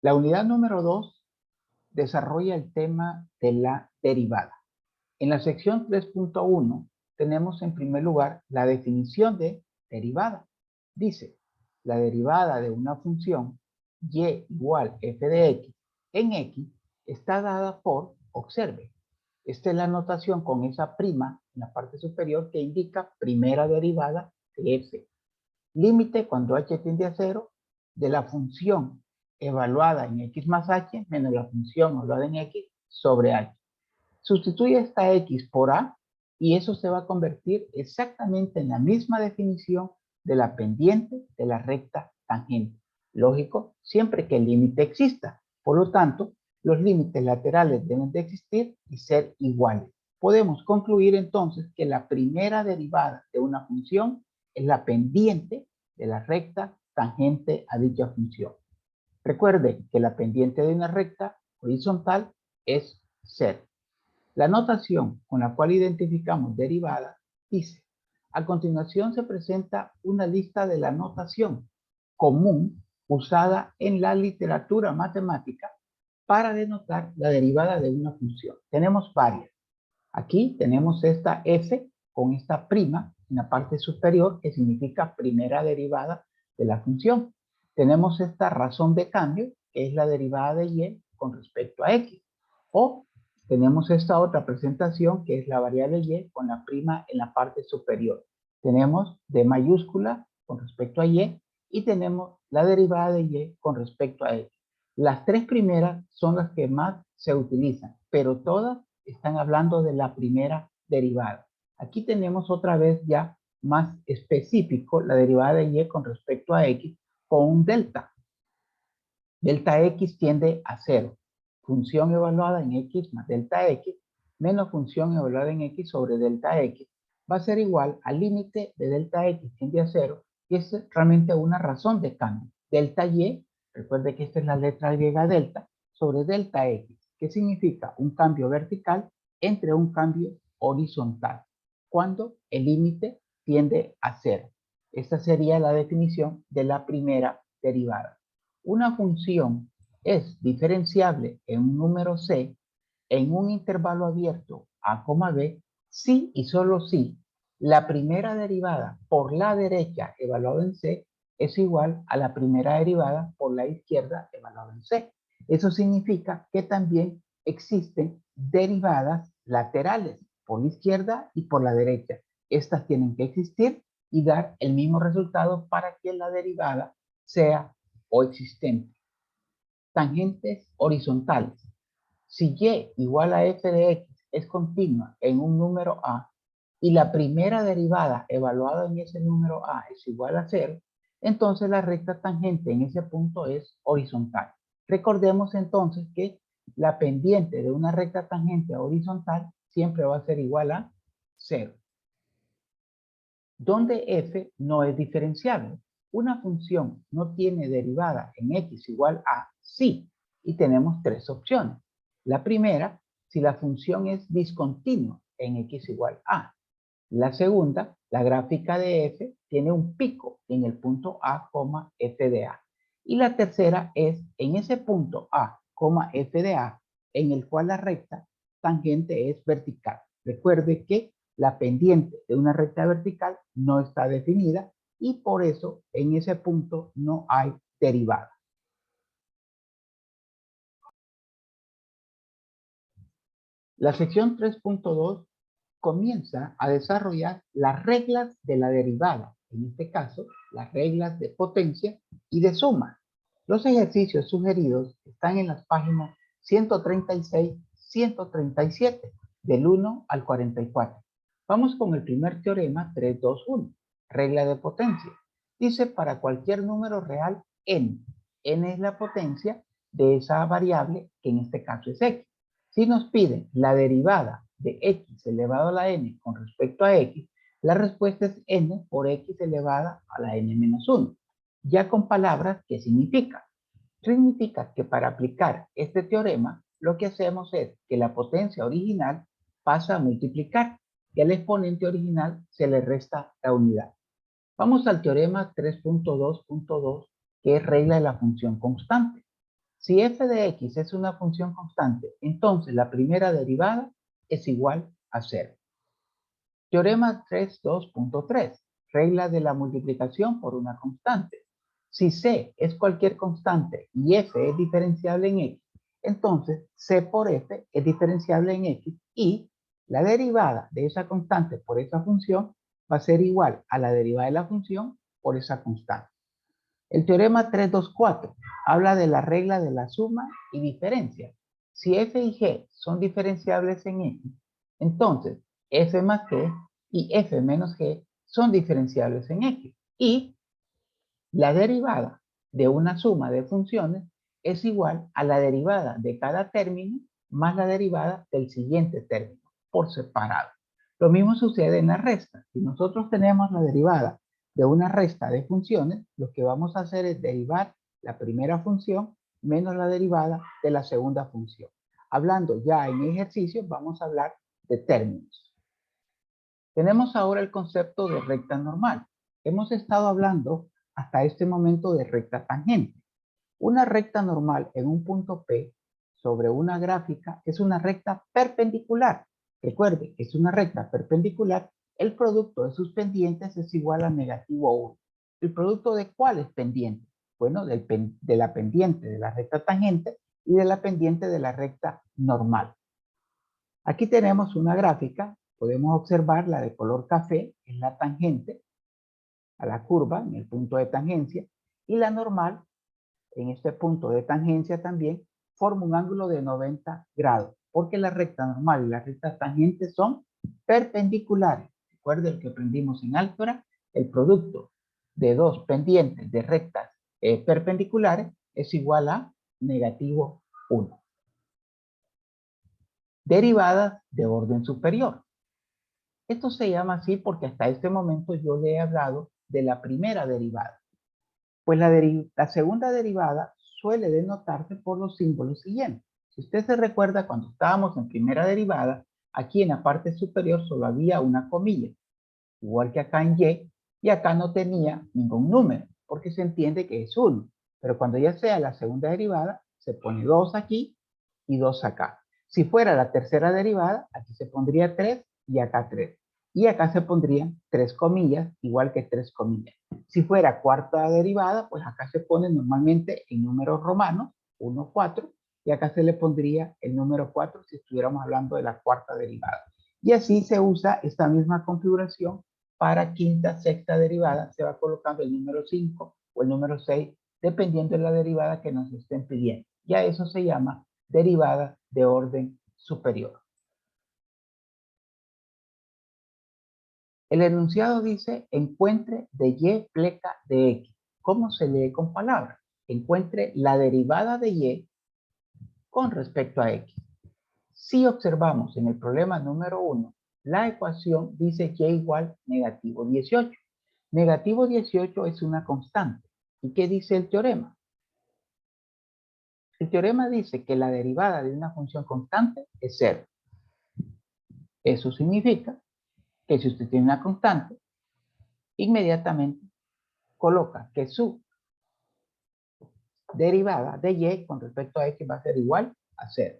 La unidad número 2 desarrolla el tema de la derivada. En la sección 3.1 tenemos en primer lugar la definición de derivada. Dice, la derivada de una función y igual f de x en x está dada por, observe, esta es la notación con esa prima en la parte superior que indica primera derivada de f. Límite cuando h tiende a 0 de la función evaluada en x más h menos la función evaluada en x sobre h. Sustituye esta x por a y eso se va a convertir exactamente en la misma definición de la pendiente de la recta tangente. Lógico, siempre que el límite exista. Por lo tanto, los límites laterales deben de existir y ser iguales. Podemos concluir entonces que la primera derivada de una función es la pendiente de la recta tangente a dicha función. Recuerde que la pendiente de una recta horizontal es 0. La notación con la cual identificamos derivadas dice, a continuación se presenta una lista de la notación común usada en la literatura matemática para denotar la derivada de una función. Tenemos varias. Aquí tenemos esta f con esta prima en la parte superior que significa primera derivada de la función. Tenemos esta razón de cambio que es la derivada de y con respecto a x. O tenemos esta otra presentación que es la variable y con la prima en la parte superior. Tenemos d mayúscula con respecto a y tenemos la derivada de y con respecto a x. Las tres primeras son las que más se utilizan, pero todas están hablando de la primera derivada. Aquí tenemos otra vez ya más específico la derivada de y con respecto a x con un delta. Delta x tiende a 0. Función evaluada en x más delta x menos función evaluada en x sobre delta x va a ser igual al límite de delta x tiende a 0 y es realmente una razón de cambio. Delta y, recuerde que esta es la letra griega delta, sobre delta x, que significa un cambio vertical entre un cambio horizontal, cuando el límite tiende a 0. Esta sería la definición de la primera derivada. Una función es diferenciable en un número c en un intervalo abierto a, b, si y solo si la primera derivada por la derecha evaluada en c es igual a la primera derivada por la izquierda evaluada en c. Eso significa que también existen derivadas laterales por la izquierda y por la derecha. Estas tienen que existir y dar el mismo resultado para que la derivada sea o existente. Tangentes horizontales. Si y igual a f de x es continua en un número a y la primera derivada evaluada en ese número a es igual a 0, entonces la recta tangente en ese punto es horizontal. Recordemos entonces que la pendiente de una recta tangente horizontal siempre va a ser igual a 0. Donde f no es diferenciable. Una función no tiene derivada en x igual a sí, y tenemos tres opciones. La primera, si la función es discontinua en x igual a. La segunda, la gráfica de f tiene un pico en el punto a, f de a. Y la tercera es en ese punto a, f de a, en el cual la recta tangente es vertical. Recuerde que la pendiente de una recta vertical no está definida y por eso en ese punto no hay derivada. La sección 3.2 comienza a desarrollar las reglas de la derivada, en este caso, las reglas de potencia y de suma. Los ejercicios sugeridos están en las páginas 136, 137, del 1 al 44. Vamos con el primer teorema 321, regla de potencia. Dice para cualquier número real n. N es la potencia de esa variable que en este caso es x. Si nos piden la derivada de x elevado a la n con respecto a x, la respuesta es n por x elevada a la n menos 1. Ya con palabras, ¿qué significa? Significa que para aplicar este teorema, lo que hacemos es que la potencia original pasa a multiplicar y al exponente original se le resta la unidad. Vamos al teorema 3.2.2, que es regla de la función constante. Si f de x es una función constante, entonces la primera derivada es igual a 0. Teorema 3.2.3. Regla de la multiplicación por una constante. Si c es cualquier constante y f es diferenciable en x, entonces c por f es diferenciable en x y la derivada de esa constante por esa función va a ser igual a la derivada de la función por esa constante. El teorema 3.2.4 habla de la regla de la suma y diferencia. Si f y g son diferenciables en x, entonces f más g y f menos g son diferenciables en x. Y la derivada de una suma de funciones es igual a la derivada de cada término más la derivada del siguiente término, por separado. Lo mismo sucede en la resta. Si nosotros tenemos la derivada de una resta de funciones, lo que vamos a hacer es derivar la primera función menos la derivada de la segunda función. Hablando ya en ejercicios, vamos a hablar de términos. Tenemos ahora el concepto de recta normal. Hemos estado hablando hasta este momento de recta tangente. Una recta normal en un punto P sobre una gráfica es una recta perpendicular. Recuerde, es una recta perpendicular. El producto de sus pendientes es igual a -1. ¿El producto de cuáles pendientes? Bueno, de la pendiente de la recta tangente y de la pendiente de la recta normal. Aquí tenemos una gráfica. Podemos observar la de color café, es la tangente a la curva en el punto de tangencia, y la normal en este punto de tangencia también forma un ángulo de 90 grados, porque la recta normal y la recta tangente son perpendiculares. Recuerden que aprendimos en álgebra, el producto de dos pendientes de rectas perpendiculares es igual a -1. Derivadas de orden superior. Esto se llama así porque hasta este momento yo le he hablado de la primera derivada. Pues la segunda derivada suele denotarse por los símbolos siguientes. Si usted se recuerda, cuando estábamos en primera derivada, aquí en la parte superior solo había una comilla, igual que acá en y acá no tenía ningún número, porque se entiende que es 1. Pero cuando ya sea la segunda derivada, se pone 2 aquí y 2 acá. Si fuera la tercera derivada, aquí se pondría 3 y acá 3. Y acá se pondrían 3 comillas, igual que 3 comillas. Si fuera cuarta derivada, pues acá se pone normalmente en números romanos, 1, 4, y acá se le pondría el número 4 si estuviéramos hablando de la cuarta derivada. Y así se usa esta misma configuración para quinta, sexta derivada. Se va colocando el número 5 o el número 6, dependiendo de la derivada que nos estén pidiendo. Ya eso se llama derivada de orden superior. El enunciado dice, encuentre de y pleca de x. ¿Cómo se lee con palabras? Encuentre la derivada de y con respecto a x. Si observamos en el problema número 1, la ecuación dice y igual -18. -18 es una constante. ¿Y qué dice el teorema? El teorema dice que la derivada de una función constante es 0. Eso significa que si usted tiene una constante, inmediatamente coloca que su derivada de y con respecto a x va a ser igual a 0.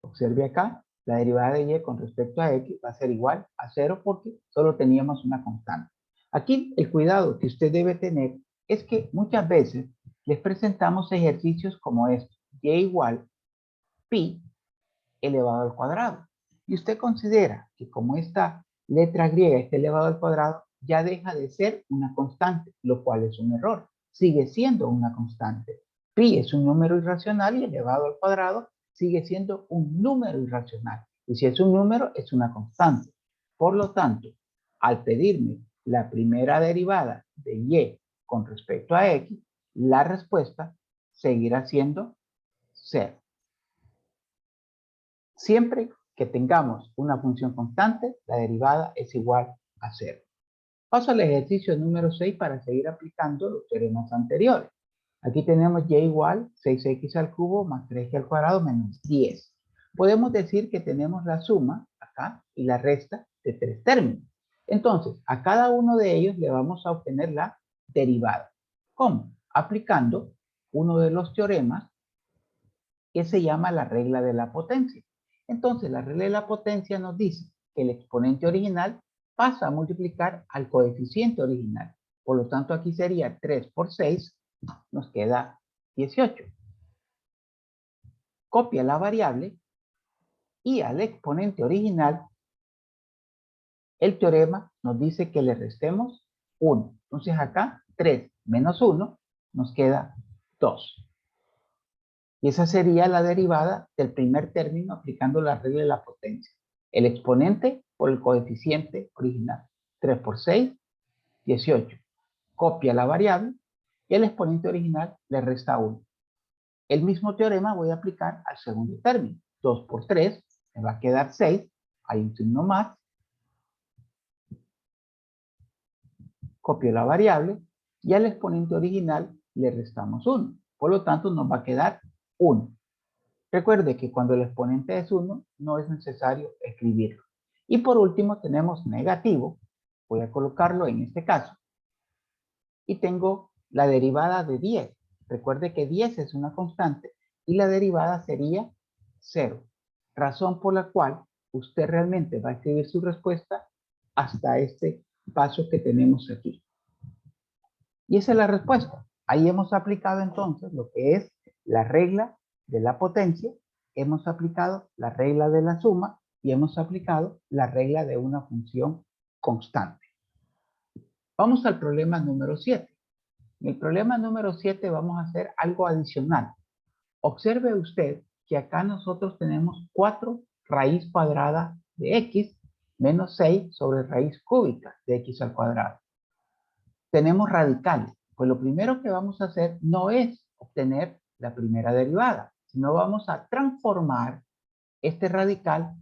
Observe acá, la derivada de y con respecto a x va a ser igual a 0 porque solo teníamos una constante. Aquí el cuidado que usted debe tener es que muchas veces les presentamos ejercicios como estos, y igual pi elevado al cuadrado. Y usted considera que como esta letra griega está elevado al cuadrado, ya deja de ser una constante, lo cual es un error. Sigue siendo una constante. Pi es un número irracional y elevado al cuadrado sigue siendo un número irracional. Y si es un número, es una constante. Por lo tanto, al pedirme la primera derivada de y con respecto a x, la respuesta seguirá siendo 0. Siempre que tengamos una función constante, la derivada es igual a 0. Paso al ejercicio número 6 para seguir aplicando los teoremas anteriores. Aquí tenemos y igual 6x al cubo más 3x al cuadrado menos 10. Podemos decir que tenemos la suma acá y la resta de 3 términos. Entonces, a cada uno de ellos le vamos a obtener la derivada. ¿Cómo? Aplicando uno de los teoremas que se llama la regla de la potencia. Entonces, la regla de la potencia nos dice que el exponente original pasa a multiplicar al coeficiente original. Por lo tanto, aquí sería 3 por 6, nos queda 18. Copia la variable y al exponente original, el teorema nos dice que le restemos 1. Entonces acá 3 menos 1 nos queda 2. Y esa sería la derivada del primer término aplicando la regla de la potencia. El exponente por el coeficiente original. 3 por 6, 18. Copia la variable y el exponente original le resta 1. El mismo teorema voy a aplicar al segundo término. 2 por 3 me va a quedar 6. Hay un signo más. Copio la variable y al exponente original le restamos 1. Por lo tanto, nos va a quedar 1. Recuerde que cuando el exponente es 1, no es necesario escribirlo. Y por último tenemos negativo. Voy a colocarlo en este caso. Y tengo la derivada de 10. Recuerde que 10 es una constante y la derivada sería 0. Razón por la cual usted realmente va a escribir su respuesta hasta este paso que tenemos aquí. Y esa es la respuesta. Ahí hemos aplicado entonces lo que es la regla de la potencia, hemos aplicado la regla de la suma y hemos aplicado la regla de una función constante. Vamos al problema número 7. En el problema número 7 vamos a hacer algo adicional. Observe usted que acá nosotros tenemos 4 raíz cuadrada de x menos 6 sobre raíz cúbica de x al cuadrado. Tenemos radicales. Pues lo primero que vamos a hacer no es obtener la primera derivada, sino vamos a transformar este radical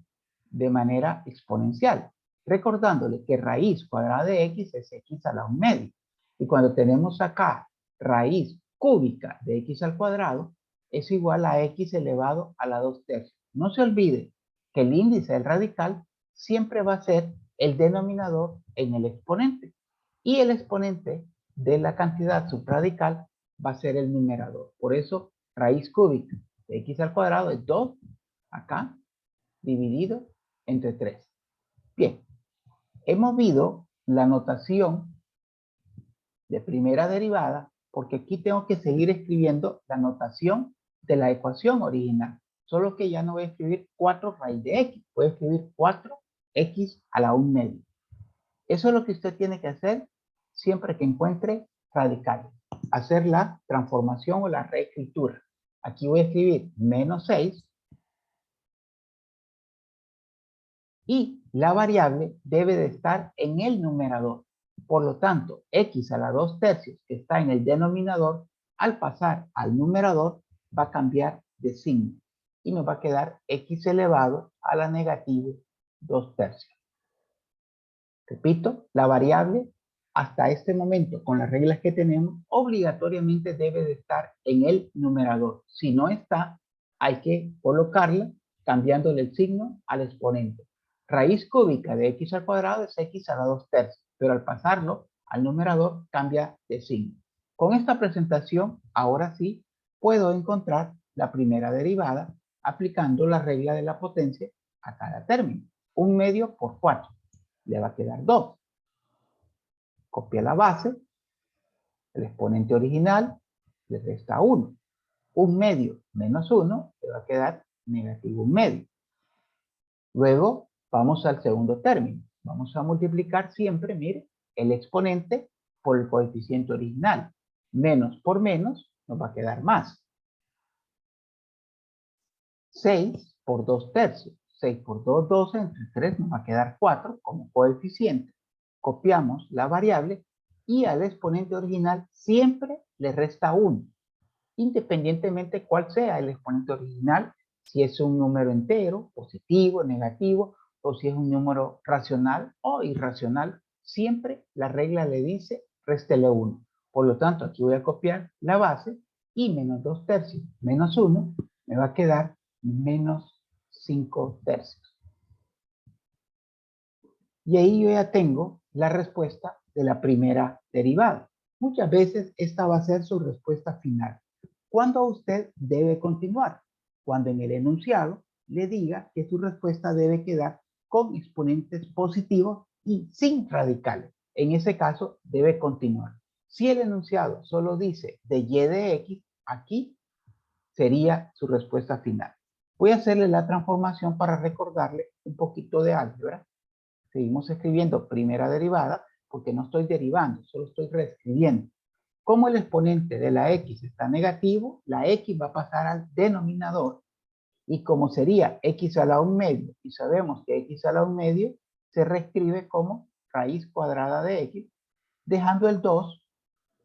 de manera exponencial, recordándole que raíz cuadrada de x es x a la 1 medio. Y cuando tenemos acá raíz cúbica de x al cuadrado, es igual a x elevado a la 2 tercios. No se olvide que el índice del radical siempre va a ser el denominador en el exponente. Y el exponente de la cantidad subradical va a ser el numerador. Por eso, raíz cúbica de x al cuadrado es 2 acá dividido entre 3. Bien, hemos visto la notación de primera derivada porque aquí tengo que seguir escribiendo la notación de la ecuación original. Solo que ya no voy a escribir 4 raíz de x, voy a escribir 4x a la 1 medio. Eso es lo que usted tiene que hacer siempre que encuentre radicales. Hacer la transformación o la reescritura. Aquí voy a escribir menos 6 y la variable debe de estar en el numerador. Por lo tanto, x a la 2 tercios que está en el denominador, al pasar al numerador va a cambiar de signo y nos va a quedar x elevado a la negativo 2 tercios. Repito, la variable hasta este momento, con las reglas que tenemos, obligatoriamente debe de estar en el numerador. Si no está, hay que colocarla cambiándole el signo al exponente. Raíz cúbica de x al cuadrado es x a la 2 tercios, pero al pasarlo al numerador cambia de signo. Con esta presentación, ahora sí, puedo encontrar la primera derivada aplicando la regla de la potencia a cada término. 1 medio por 4. Le va a quedar 2. Copia la base, el exponente original le resta 1. 1 medio menos 1 le va a quedar negativo 1 medio. Luego vamos al segundo término. Vamos a multiplicar siempre, mire, el exponente por el coeficiente original. Menos por menos nos va a quedar más. 6 por 2 tercios. 6 por 2, 12, entre 3 nos va a quedar 4 como coeficiente. Copiamos la variable y al exponente original siempre le resta 1, independientemente cuál sea el exponente original, si es un número entero, positivo, negativo, o si es un número racional o irracional, siempre la regla le dice réstele 1. Por lo tanto, aquí voy a copiar la base y menos 2 tercios menos 1 me va a quedar menos 5 tercios. Y ahí yo ya tengo la respuesta de la primera derivada. Muchas veces esta va a ser su respuesta final. ¿Cuándo usted debe continuar? Cuando en el enunciado le diga que su respuesta debe quedar con exponentes positivos y sin radicales. En ese caso, debe continuar. Si el enunciado solo dice de y de x, aquí sería su respuesta final. Voy a hacerle la transformación para recordarle un poquito de álgebra. Seguimos escribiendo primera derivada porque no estoy derivando, solo estoy reescribiendo. Como el exponente de la x está negativo, la x va a pasar al denominador y como sería x a la 1 medio y sabemos que x a la 1 medio se reescribe como raíz cuadrada de x, dejando el 2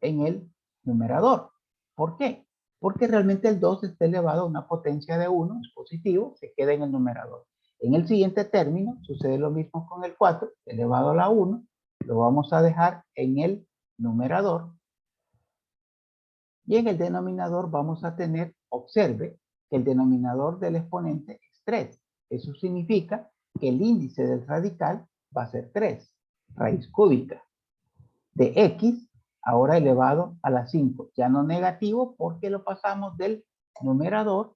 en el numerador. ¿Por qué? Porque realmente el 2 está elevado a una potencia de 1, es positivo, se queda en el numerador. En el siguiente término sucede lo mismo con el 4, elevado a la 1, lo vamos a dejar en el numerador. Y en el denominador vamos a tener, observe, que el denominador del exponente es 3. Eso significa que el índice del radical va a ser 3, raíz cúbica de x, ahora elevado a la 5, ya no negativo porque lo pasamos del numerador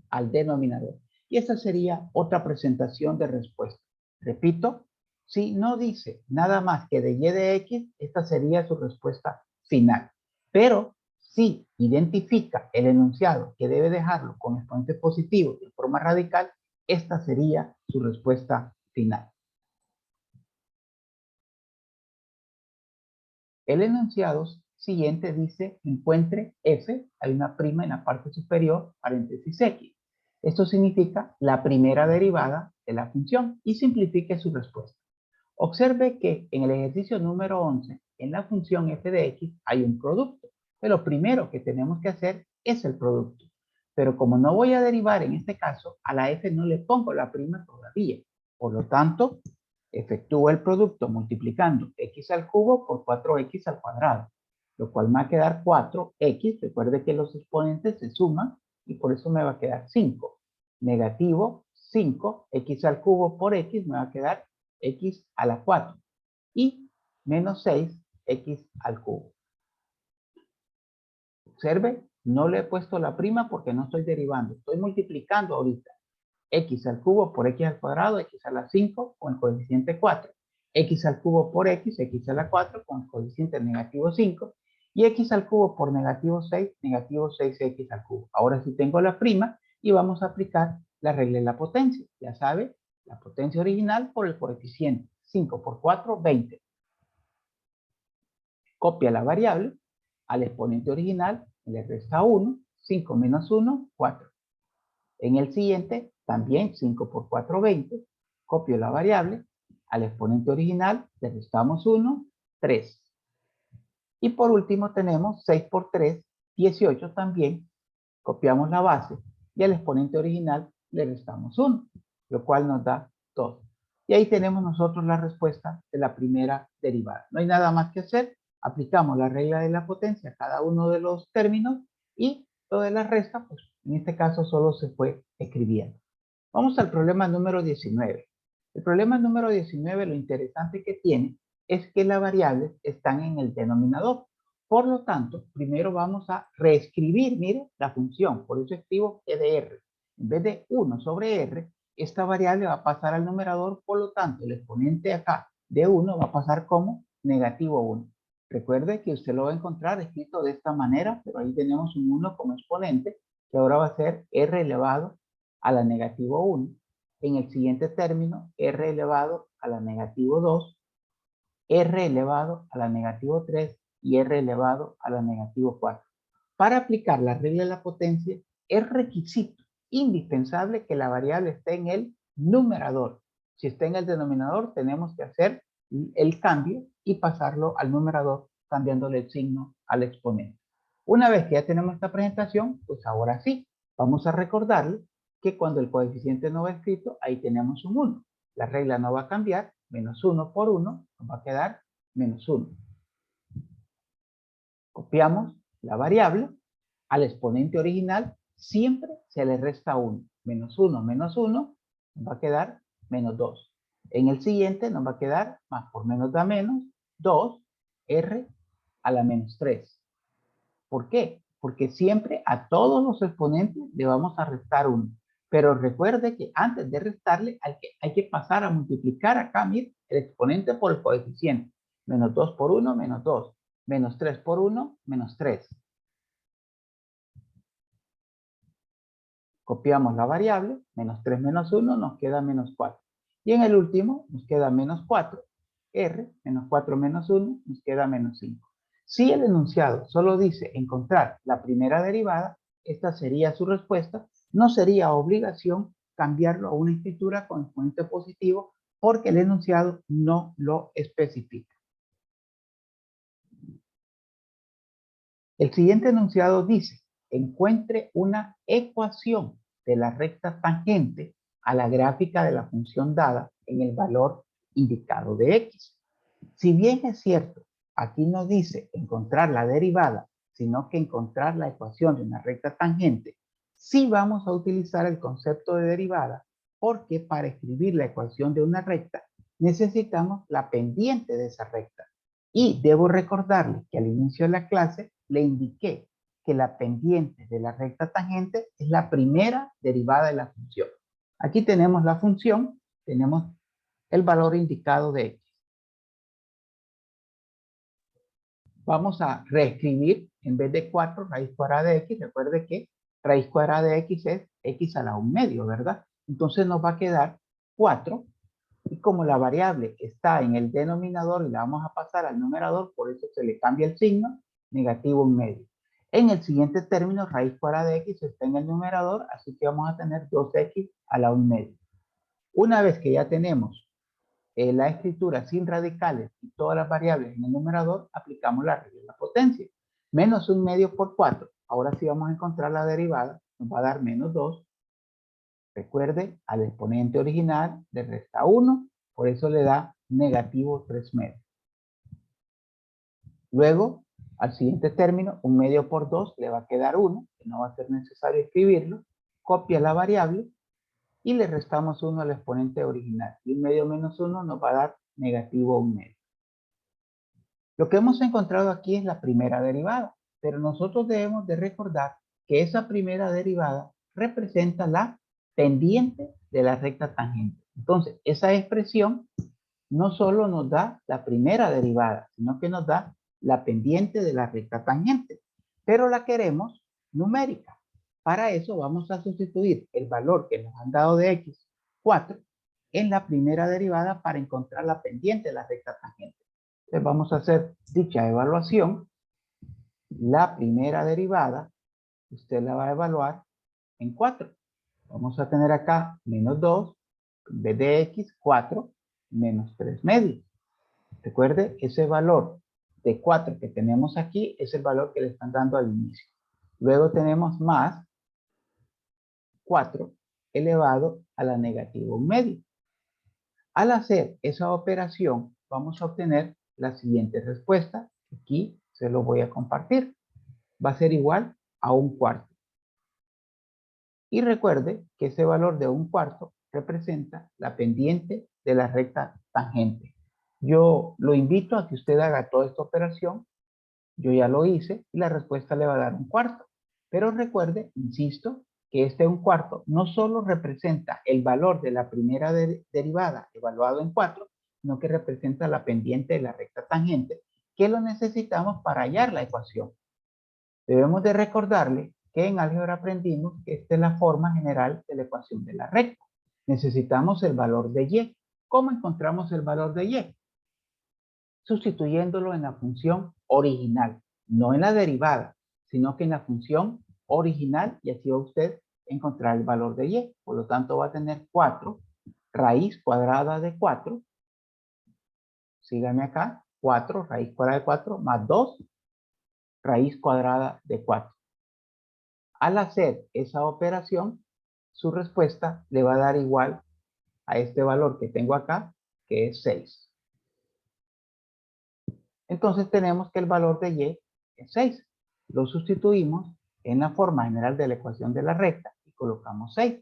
al denominador. Y esa sería otra presentación de respuesta. Repito, si no dice nada más que de y de x, esta sería su respuesta final. Pero si identifica el enunciado que debe dejarlo con exponentes positivos de forma radical, esta sería su respuesta final. El enunciado siguiente dice, encuentre f, hay una prima en la parte superior, paréntesis x. Esto significa la primera derivada de la función y simplifique su respuesta. Observe que en el ejercicio número 11, en la función f de x hay un producto. Pero lo primero que tenemos que hacer es el producto. Pero como no voy a derivar en este caso, a la f no le pongo la prima todavía. Por lo tanto, efectúo el producto multiplicando x al cubo por 4x al cuadrado, lo cual me va a quedar 4x. Recuerde que los exponentes se suman y por eso me va a quedar 5. Negativo 5, x al cubo por x me va a quedar x a la 4 y menos 6, x al cubo. Observe, no le he puesto la prima porque no estoy derivando, estoy multiplicando ahorita. X al cubo por x al cuadrado, x a la 5 con el coeficiente 4. X al cubo por x a la 4 con el coeficiente negativo 5. Y x al cubo por negativo 6, negativo 6x al cubo. Ahora sí tengo la prima y vamos a aplicar la regla de la potencia. Ya sabe, la potencia original por el coeficiente. 5 por 4, 20. Copia la variable al exponente original, le resta 1, 5 menos 1, 4. En el siguiente, también 5 por 4, 20. Copio la variable al exponente original, le restamos 1, 3. Y por último tenemos 6 por 3, 18 también. Copiamos la base y al exponente original le restamos 1, lo cual nos da 2. Y ahí tenemos nosotros la respuesta de la primera derivada. No hay nada más que hacer. Aplicamos la regla de la potencia a cada uno de los términos y toda la resta, pues en este caso solo se fue escribiendo. Vamos al problema número 19. El problema número 19, lo interesante que tiene es que las variables están en el denominador. Por lo tanto, primero vamos a reescribir, mire, la función. Por eso escribo e de r. En vez de 1 sobre r, esta variable va a pasar al numerador. Por lo tanto, el exponente acá de 1 va a pasar como negativo 1. Recuerde que usted lo va a encontrar escrito de esta manera, pero ahí tenemos un 1 como exponente, que ahora va a ser r elevado a la negativo 1. En el siguiente término, r elevado a la negativo 2, r elevado a la negativo 3 y r elevado a la negativo 4. Para aplicar la regla de la potencia, es requisito indispensable que la variable esté en el numerador. Si está en el denominador, tenemos que hacer el cambio y pasarlo al numerador, cambiándole el signo al exponente. Una vez que ya tenemos esta presentación, pues ahora sí, vamos a recordarle que cuando el coeficiente no va escrito, ahí tenemos un 1. La regla no va a cambiar, menos 1 por 1, nos va a quedar menos 1. Copiamos la variable al exponente original, siempre se le resta 1. Menos 1 nos va a quedar menos 2. En el siguiente nos va a quedar más por menos da menos, 2, r a la menos 3. ¿Por qué? porque siempre a todos los exponentes le vamos a restar 1. Pero recuerde que antes de restarle hay que pasar a multiplicar acá, mire, el exponente por el coeficiente. Menos 2 por 1, menos 2. Menos 3 por 1, menos 3. Copiamos la variable, menos 3 menos 1 nos queda menos 4. Y en el último nos queda menos 4. R, menos 4 menos 1, nos queda menos 5. Si el enunciado solo dice encontrar la primera derivada, esta sería su respuesta. No sería obligación cambiarlo a una escritura con exponente positivo porque el enunciado no lo especifica. El siguiente enunciado dice, encuentre una ecuación de la recta tangente a la gráfica de la función dada en el valor indicado de x. Si bien es cierto, aquí no dice encontrar la derivada, sino que encontrar la ecuación de una recta tangente, sí vamos a utilizar el concepto de derivada, porque para escribir la ecuación de una recta necesitamos la pendiente de esa recta. Y debo recordarle que al inicio de la clase le indiqué que la pendiente de la recta tangente es la primera derivada de la función. Aquí tenemos la función, tenemos el valor indicado de x. Vamos a reescribir, en vez de 4, raíz cuadrada de x, recuerde que raíz cuadrada de x es x a la 1/2, ¿verdad? Entonces nos va a quedar 4, y como la variable está en el denominador y la vamos a pasar al numerador, por eso se le cambia el signo, negativo 1/2. En el siguiente término, raíz cuadrada de x está en el numerador, así que vamos a tener 2x a la 1/2. Una vez que ya tenemos la escritura sin radicales y todas las variables en el numerador, aplicamos la regla de la potencia. Menos 1/2 por 4. Ahora sí vamos a encontrar la derivada. Nos va a dar menos 2. Recuerde, al exponente original le resta 1. Por eso le da negativo 3/2. Luego, al siguiente término, 1/2 por 2 le va a quedar 1. Que no va a ser necesario escribirlo. Copia la variable y le restamos 1 al exponente original. Y 1/2 menos 1 nos va a dar negativo 1/2. Lo que hemos encontrado aquí es la primera derivada, pero nosotros debemos de recordar que esa primera derivada representa la pendiente de la recta tangente. Entonces, esa expresión no solo nos da la primera derivada, sino que nos da la pendiente de la recta tangente, pero la queremos numérica. Para eso vamos a sustituir el valor que nos han dado de x, 4, en la primera derivada para encontrar la pendiente de la recta tangente. Entonces vamos a hacer dicha evaluación. La primera derivada, usted la va a evaluar en 4. Vamos a tener acá menos 2, en vez de x, 4, menos 3/2. Recuerde, ese valor de 4 que tenemos aquí es el valor que le están dando al inicio. Luego tenemos más 4 elevado a la negativa 1/2. Al hacer esa operación, vamos a obtener la siguiente respuesta. Aquí se lo voy a compartir. Va a ser igual a 1/4. Y recuerde que ese valor de 1/4 representa la pendiente de la recta tangente. Yo lo invito a que usted haga toda esta operación. Yo ya lo hice y la respuesta le va a dar 1/4. Pero recuerde, insisto, que este 1/4 no solo representa el valor de la primera derivada evaluado en 4, sino que representa la pendiente de la recta tangente, que lo necesitamos para hallar la ecuación. Debemos de recordarle que en álgebra aprendimos que esta es la forma general de la ecuación de la recta. Necesitamos el valor de y. ¿Cómo encontramos el valor de y? Sustituyéndolo en la función original, no en la derivada, sino que en la función original, y así va usted a encontrar el valor de y. Por lo tanto, va a tener 4 raíz cuadrada de 4. Síganme acá, 4 raíz cuadrada de 4 más 2 raíz cuadrada de 4. Al hacer esa operación, su respuesta le va a dar igual a este valor que tengo acá, que es 6. Entonces tenemos que el valor de y es 6. Lo sustituimos en la forma general de la ecuación de la recta y colocamos 6.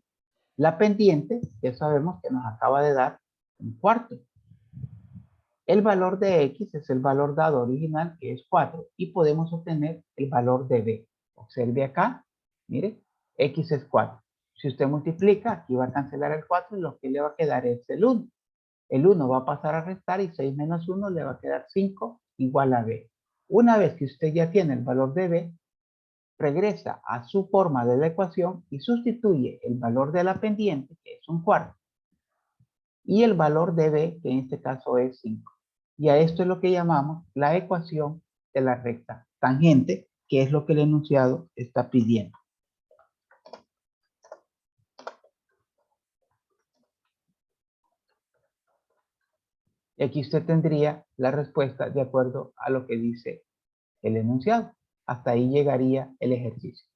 La pendiente ya sabemos que nos acaba de dar 1/4. El valor de x es el valor dado original, que es 4, y podemos obtener el valor de b. Observe acá, mire, x es 4. Si usted multiplica, aquí va a cancelar el 4 y lo que le va a quedar es el 1. El 1 va a pasar a restar y 6 menos 1 le va a quedar 5 igual a b. Una vez que usted ya tiene el valor de b, regresa a su forma de la ecuación y sustituye el valor de la pendiente, que es un cuarto, y el valor de b, que en este caso es 5. Y a esto es lo que llamamos la ecuación de la recta tangente, que es lo que el enunciado está pidiendo. Y aquí usted tendría la respuesta de acuerdo a lo que dice el enunciado. Hasta ahí llegaría el ejercicio.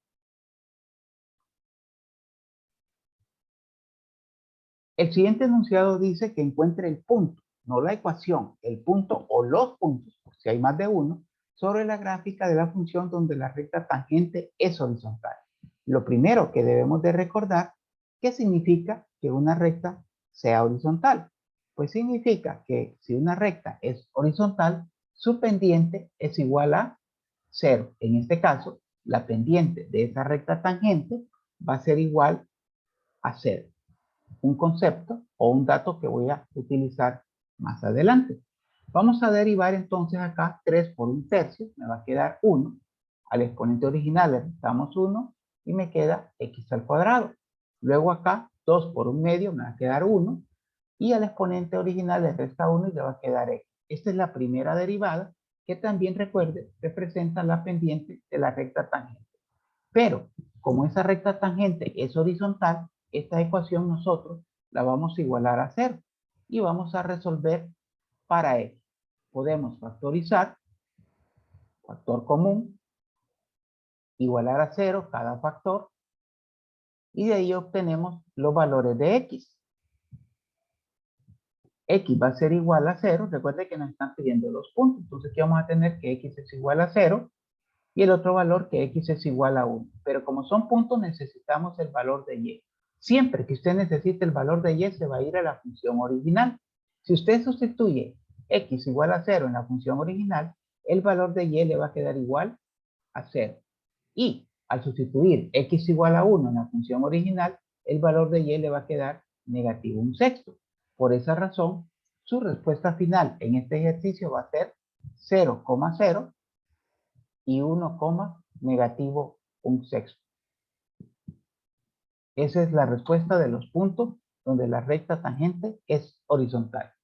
El siguiente enunciado dice que encuentre el punto, no la ecuación, el punto o los puntos, si hay más de uno, sobre la gráfica de la función donde la recta tangente es horizontal. Lo primero que debemos de recordar, ¿qué significa que una recta sea horizontal? Pues significa que si una recta es horizontal, su pendiente es igual a 0. En este caso, la pendiente de esa recta tangente va a ser igual a 0. Un concepto o un dato que voy a utilizar más adelante. Vamos a derivar entonces acá 3 por 1/3, me va a quedar 1. Al exponente original le restamos 1 y me queda x al cuadrado. Luego acá 2 por 1/2 me va a quedar 1 y al exponente original le resta 1 y le va a quedar x. Esta es la primera derivada que también recuerde representa la pendiente de la recta tangente. Pero como esa recta tangente es horizontal, esta ecuación nosotros la vamos a igualar a 0 y vamos a resolver para x. Podemos factorizar, factor común, igualar a 0 cada factor y de ahí obtenemos los valores de x. X va a ser igual a 0, recuerde que nos están pidiendo los puntos, entonces aquí vamos a tener que x es igual a 0 y el otro valor que x es igual a 1. Pero como son puntos necesitamos el valor de y. Siempre que usted necesite el valor de y se va a ir a la función original. Si usted sustituye x igual a 0 en la función original, el valor de y le va a quedar igual a 0. Y al sustituir x igual a 1 en la función original, el valor de y le va a quedar negativo 1/6. Por esa razón, su respuesta final en este ejercicio va a ser 0,0 y 1, negativo 1/6. Esa es la respuesta de los puntos donde la recta tangente es horizontal.